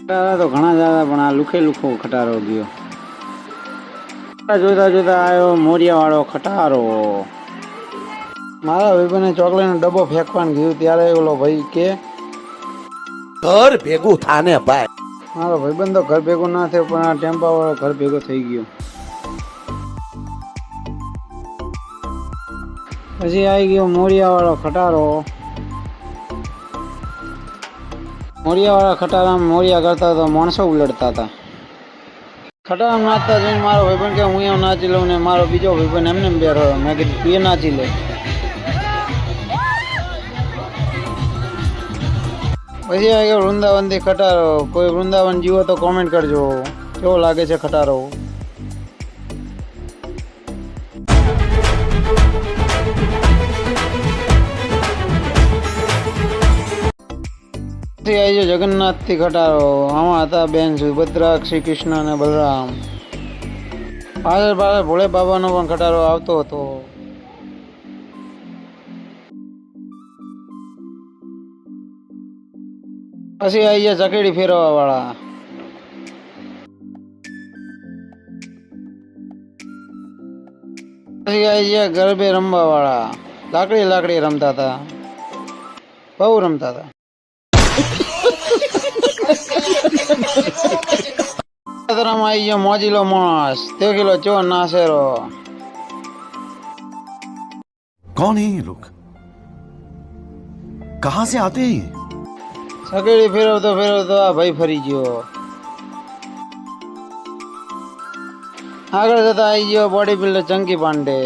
ખટારા તો ઘણા જ્યાદા પણ આ લુખે લુખો ખટારો ગયો. જોતા જોતા આવ્યો મોરિયા વાળો ખટારો. મારા ભાઈબંધને ચોકલેટનો ડબ્બો ફેંકવાનું ગયું ત્યારે ઓલો ભાઈ કે ઘર ભેગું થાને ભાઈ. મારો ભાઈબંધ તો ઘર ભેગો ના થયો પણ આ ટેમ્પા વાળો ઘર ભેગો થઈ ગયો. પછી આવી ગયો મોરિયા વાળો ખટારો. મોરિયા વાળા ખટારામાં મોરિયા કરતા તો માણસો ઉલટતા હતા. ખટારામાં નાચતા જોઈને મારો ભાઈબંધ કે હું એમ નાચી લઉં ને મારો બીજો ભાઈબંધ એમને બે રહ્યો. મેં કીધું તું એ નાચી લે. પછી આવી ગયો વૃંદાવનથી ખટારો. કોઈ વૃંદાવન જીવો તો કોમેન્ટ કરજો કેવો લાગે છે ખટારો. આવી ગયો જગન્નાથથી ખટારો. આમાં હતા બેન સુભદ્રા, શ્રી કૃષ્ણ અને બલરામ. પાછળ પાછળ ભોળે બાબાનો પણ ખટારો આવતો હતો. પછી આવી ગયા ચકેડી ફેરવા વાળા. પછી આવી ગયા ગરબે રમવા વાળા. લાકડી રમતા હતા, બહુ રમતા હતા. આવી ગયો મોજીલો માણસ. તે કિલો ચોર નાસેરો. कौन है ये लोग? कहां से आते हैं? સકેડી ફેરવતો ફેરવતો આ ભાઈ ફરી ગયો. આગળ જતા આવી ગયો બોડી બિલ્ડર ચંકી પાંડે.